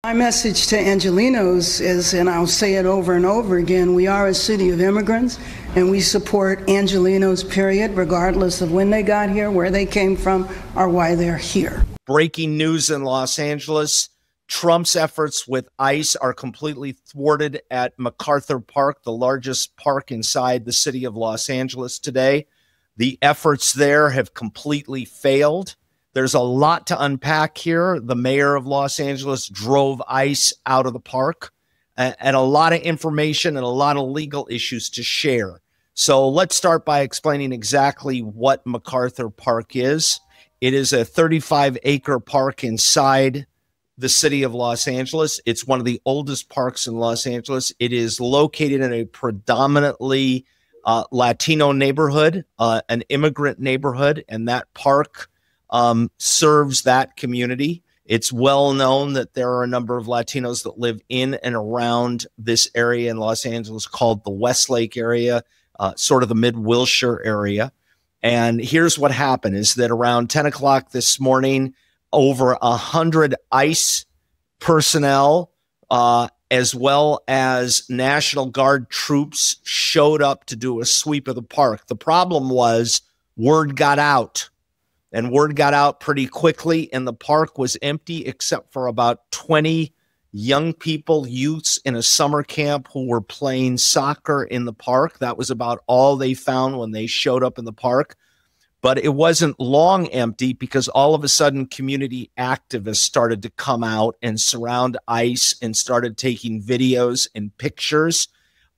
My message to Angelenos is, and I'll say it over and over again, we are a city of immigrants, and we support Angelenos, period, regardless of when they got here, where they came from, or why they're here. Breaking news in Los Angeles. Trump's efforts with ICE are completely thwarted at MacArthur Park, the largest park inside the city of Los Angeles today. The efforts there have completely failed. There's a lot to unpack here. The mayor of Los Angeles drove ICE out of the park, and a lot of information and a lot of legal issues to share. So let's start by explaining exactly what MacArthur Park is. It is a 35-acre park inside the city of Los Angeles. It's one of the oldest parks in Los Angeles. It is located in a predominantly Latino neighborhood, an immigrant neighborhood, and that park serves that community. It's well known that there are a number of Latinos that live in and around this area in Los Angeles called the Westlake area, sort of the Mid-Wilshire area. And here's what happened is that around 10 o'clock this morning, over 100 ICE personnel, as well as National Guard troops, showed up to do a sweep of the park. The problem was word got out. And word got out pretty quickly, and the park was empty except for about 20 young people, youths in a summer camp who were playing soccer in the park. That was about all they found when they showed up in the park. But it wasn't long empty because all of a sudden community activists started to come out and surround ICE and started taking videos and pictures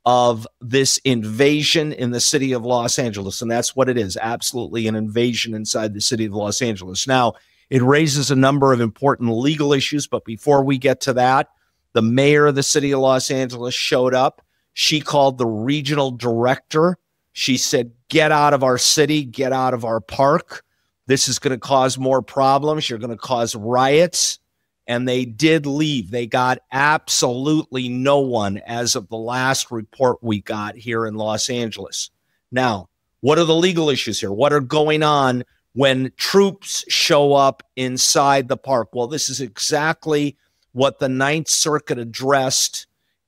of this invasion in the city of Los Angeles. And that's what it is, absolutely an invasion inside the city of Los Angeles. Now, it raises a number of important legal issues, but before we get to that, the mayor of the city of Los Angeles showed up. She called the regional director. She said, get out of our city, get out of our park. This is going to cause more problems. You're going to cause riots. And they did leave. They got absolutely no one as of the last report we got here in Los Angeles. Now, what are the legal issues here? What are going on when troops show up inside the park? Well, this is exactly what the Ninth Circuit addressed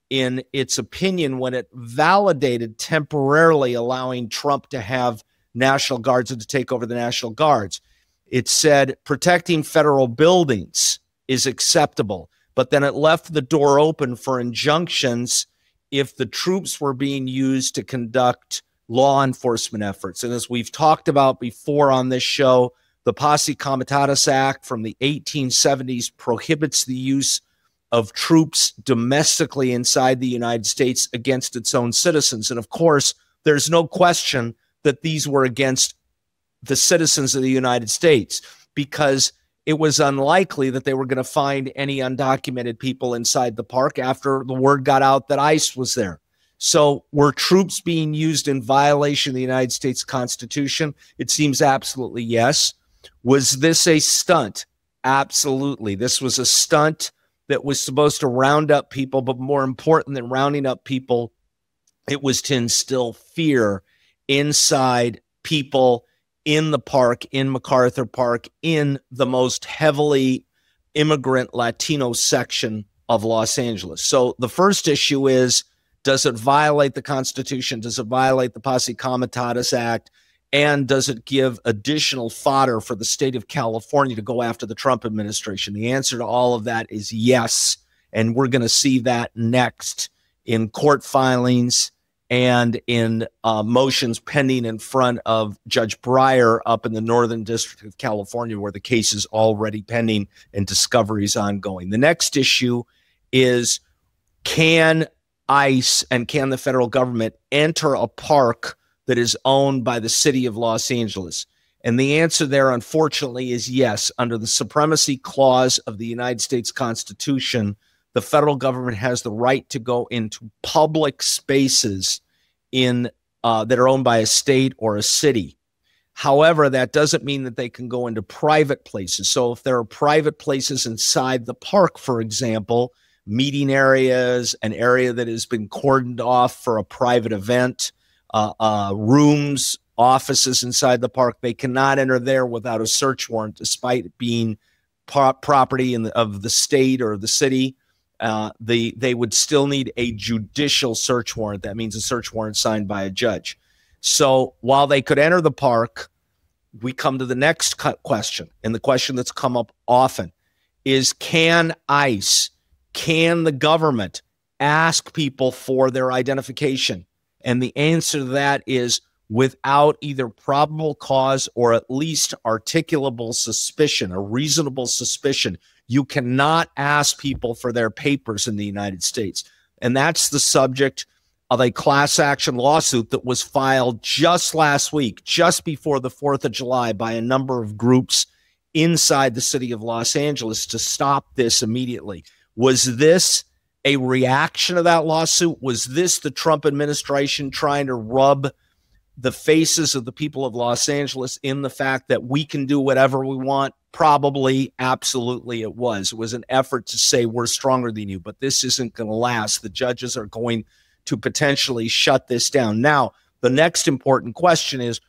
in its opinion when it validated temporarily allowing Trump to have National Guards and to take over the National Guards. It said protecting federal buildings is acceptable, but then it left the door open for injunctions if the troops were being used to conduct law enforcement efforts. And as we've talked about before on this show, the Posse Comitatus Act from the 1870s prohibits the use of troops domestically inside the United States against its own citizens. And of course, there's no question that these were against the citizens of the United States because it was unlikely that they were going to find any undocumented people inside the park after the word got out that ICE was there. So were troops being used in violation of the United States Constitution? It seems absolutely yes. Was this a stunt? Absolutely. This was a stunt that was supposed to round up people, but more important than rounding up people, it was to instill fear inside people in the park, in MacArthur Park, in the most heavily immigrant Latino section of Los Angeles. So the first issue is, does it violate the Constitution? Does it violate the Posse Comitatus Act? And does it give additional fodder for the state of California to go after the Trump administration? The answer to all of that is yes. And we're going to see that next in court filings and in motions pending in front of Judge Breyer up in the Northern District of California, where the case is already pending and discovery is ongoing. The next issue is, can ICE and can the federal government enter a park that is owned by the city of Los Angeles? And the answer there, unfortunately, is yes. Under the Supremacy Clause of the United States Constitution, the federal government has the right to go into public spaces in that are owned by a state or a city. However, that doesn't mean that they can go into private places. So if there are private places inside the park, for example, meeting areas, an area that has been cordoned off for a private event, rooms, offices inside the park, they cannot enter there without a search warrant, despite it being property of the state or the city. They would still need a judicial search warrant. That means a search warrant signed by a judge. So while they could enter the park, we come to the next question, and the question that's come up often is, can ICE, can the government ask people for their identification? And the answer to that is without either probable cause or at least articulable suspicion, a reasonable suspicion. You cannot ask people for their papers in the United States. And that's the subject of a class action lawsuit that was filed just last week, just before the 4th of July, by a number of groups inside the city of Los Angeles to stop this immediately. Was this a reaction to that lawsuit? Was this the Trump administration trying to rub the faces of the people of Los Angeles in the fact that we can do whatever we want? Probably, absolutely it was. It was an effort to say we're stronger than you, but this isn't going to last. The judges are going to potentially shut this down. Now, the next important question is,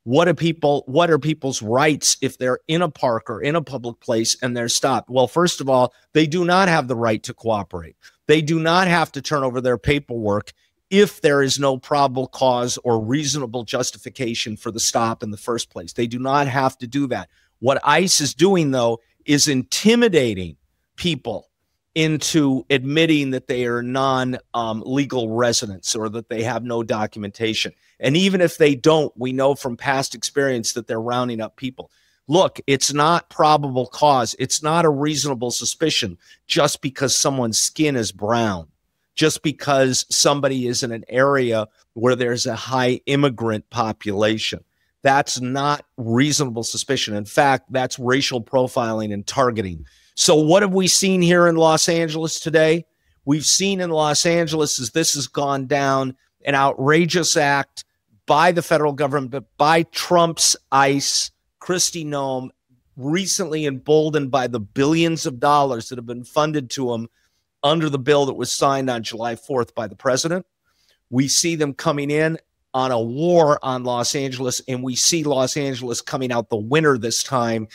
what are people's rights if they're in a park or in a public place and they're stopped? Well, first of all, they do not have the right to cooperate. They do not have to turn over their paperwork if there is no probable cause or reasonable justification for the stop in the first place. They do not have to do that. What ICE is doing, though, is intimidating people into admitting that they are non-legal residents or that they have no documentation. And even if they don't, we know from past experience that they're rounding up people. Look, it's not probable cause. It's not a reasonable suspicion just because someone's skin is brown, just because somebody is in an area where there's a high immigrant population. That's not reasonable suspicion. In fact, that's racial profiling and targeting. So what have we seen here in Los Angeles today? We've seen in Los Angeles, as this has gone down, an outrageous act by the federal government, but by Trump's ICE, Kristi Noem, recently emboldened by the billions of dollars that have been funded to him under the bill that was signed on July 4th by the president. We see them coming in on a war on Los Angeles, and we see Los Angeles coming out the winner this time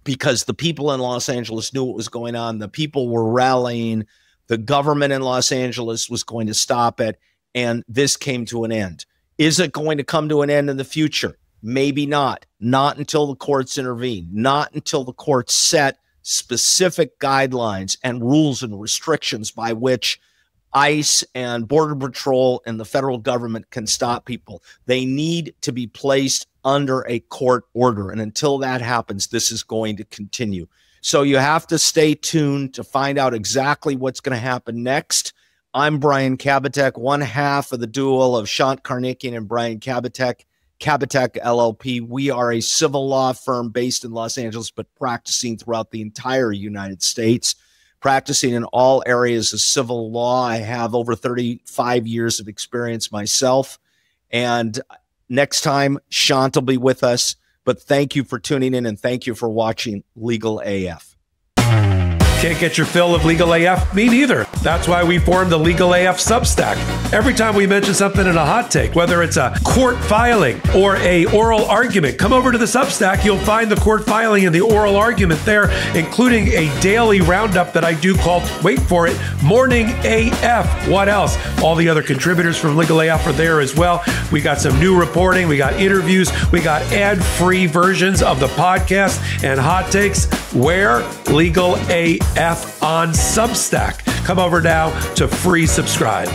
because the people in Los Angeles knew what was going on. The people were rallying. The government in Los Angeles was going to stop it, and this came to an end. Is it going to come to an end in the future? Maybe not. Not until the courts intervene. Not until the courts set specific guidelines and rules and restrictions by which ICE and Border Patrol and the federal government can stop people. They need to be placed under a court order. And until that happens, this is going to continue. So you have to stay tuned to find out exactly what's going to happen next. I'm Brian Kabateck, one half of the duo of Shant Karnikian and Brian Kabateck, Kabateck LLP. We are a civil law firm based in Los Angeles, but practicing throughout the entire United States, practicing in all areas of civil law. I have over 35 years of experience myself. And next time, Shant will be with us. But thank you for tuning in, and thank you for watching Legal AF. Can't get your fill of Legal AF? Me neither. That's why we formed the Legal AF Substack. Every time we mention something in a hot take, whether it's a court filing or a oral argument, come over to the Substack. You'll find the court filing and the oral argument there, including a daily roundup that I do called, wait for it, Morning AF. What else? All the other contributors from Legal AF are there as well. We got some new reporting. We got interviews. We got ad-free versions of the podcast and hot takes. Where? Legal AF on Substack. Come over now to free subscribe.